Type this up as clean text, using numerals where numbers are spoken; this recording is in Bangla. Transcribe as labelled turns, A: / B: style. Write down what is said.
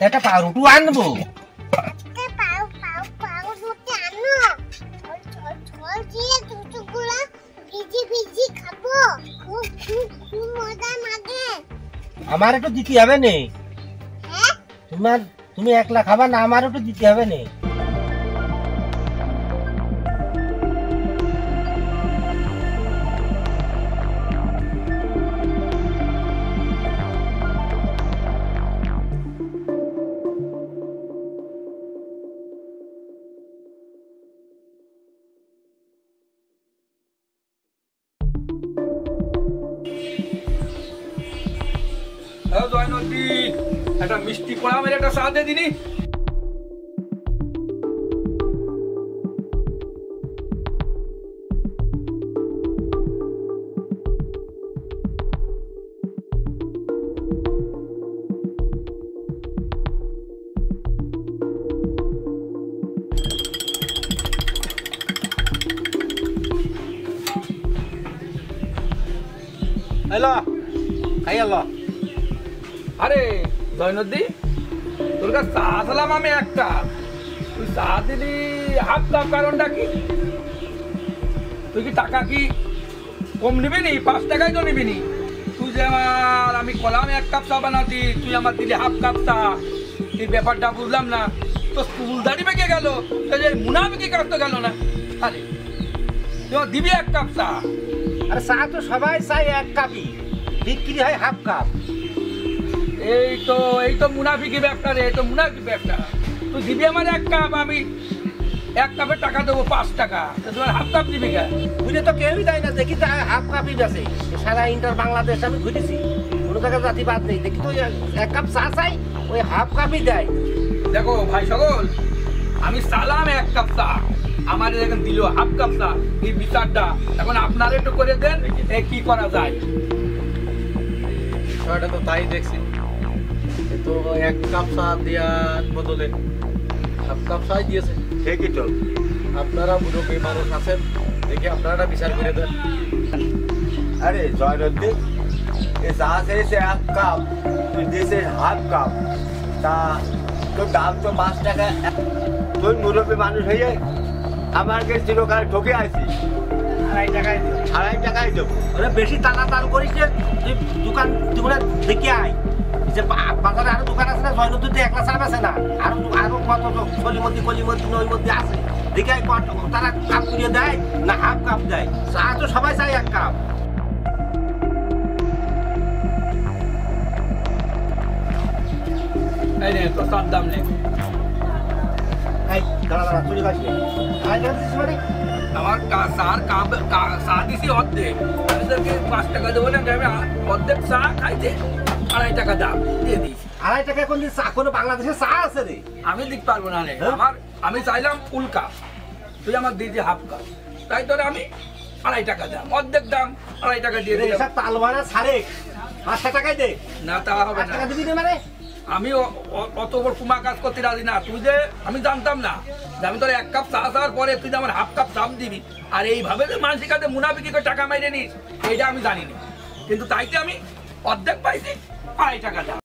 A: একটা পাউরুটি আনবো। আমার একটু দিতে হবে নে। তুমি একলা খাবা না, আমার একটু দিতে হবে নে।
B: একটা মিষ্টি কড়া মেরে একটা চা দিয়ে দিনি।
A: হ্যালো, খাই আলো।
B: আরে জয়নদ্দি, তোর কাছে চা দিলাম আমি একটা, তুই চা দিলি হাফ কাপ, কারণটা কি? তুই কি টাকা কি কম নিবি নি? 5 টাকাই তো নিবি নি। তুই যে আমার, আমি কলাম 1 কাপ চা বানাতি, তুই আমার দিলি হাফ কাপ চা। এই ব্যাপারটা বুঝলাম না। তো চুল দাড়ি পেকে গেল, মুনাফিকি কাজ তো গেল না। আরে তুই দিবি 1 কাপ চা।
A: আরে চা তো সবাই চাই 1 কাপই, বিক্রি হয় হাফ কাপ।
B: এই তো মুনাফিকি ব্যবসা রে, এই তো মুনাফিকি ব্যবসা। তুই দিবি আমার 1 কাপ, আমি 1 কাপের টাকা দেবো 5 টাকা, তোমার হাফ কাপ দিবি কেন?
A: বুঝে তো কেউই দেয় না, দেখি তো হাফ কাপই বেছে। সারা ইন্টার বাংলাদেশ আমি ঘুরেছি, কোনো জায়গায় জাতিবাদ নেই, দেখি তো 1 কাপ চা চাই, ওই হাফ কাপই দেয়।
B: দেখো ভাই সকল, আমি চালাম 1 কাপ চা, আমার এখন দিল হাফ কাপ চা। এই বিচারটা এখন আপনারা একটু করে দেন, কি করা যায়।
C: বিষয়টা তো তাই দেখছি, তো 1 কাপ চা দেওয়ার বদলে হাফ কাপ চাই দিয়েছে।
A: ঠিকই তো,
C: আপনারা মুরব্বী মানুষ আছেন, দেখি আপনারা বিচার করে দেন।
D: আরে জয়নদ্দিন, এ চা চেয়েছে 1 কাপ, তুই দিয়েছে হাফ কাপ, তা তোর দাম তো 5 টাকা। তুই মুরব্বী মানুষ হয়ে আমাকে চিরকাল ঠকে আছিস।
A: 2.5 টাকায় দিও।
D: 2.5 টাকায় দেবো।
A: ওরা বেশি টানাটান করিস যে, তুই দোকান দুপুরে দেখে আয়। যে বাজারে আরো দোকান আছে না, জয়নদ্দিন তো একলা চা বেছে না, আরো কত কলিমদ্দি ওই মধ্যে আছে, দেখে আয় তারা কাপ করিয়ে দেয় না হাফ কাপ দেয়। চা তো সবাই চাই 1 কাপ।
B: এই নে তোর চার দাম নেই।
A: এই দাঁড়া তুই কাছে আয় যাচ্ছিস মানে
B: আমার চা দিছি অর্ধেক, তাদেরকে 5 টাকা দেবো না, আমি অর্ধেক চা খাইছে 2.5 টাকা দাম দিয়ে দিয়েছি।
A: 2.5 টাকা কোন দিন চা, কোনো বাংলাদেশে চা আছে রে?
B: আমি দিতে পারবো না রে, আমি চাইলাম ফুল কাপ, তুই আমার দিয়েছি হাফ কাপ, তাই তোর আমি 2.5 টাকা দাম, অর্ধেক দাম 2.5 টাকা দিয়ে দিই।
A: এসব তালবানা ছাড়ে, 5 টাকাই দে।
B: না তা হবে
A: 5
B: না,
A: টাকা দিবি না মানে?
B: আমি অত বড় কুমা কাজ করতে রাজি না। তুই যে, আমি জানতাম না যে আমি তোর 1 কাপ চা চাওয়ার পরে তুই যে আমার হাফ কাপ দাম দিবি, আর এইভাবে যে মানুষের কাছে মুনাফিকি করে টাকা মাইরে নিস, এইটা আমি জানি না। কিন্তু তাইতে আমি অর্ধেক পাইছি 2.5 টাকা দাম।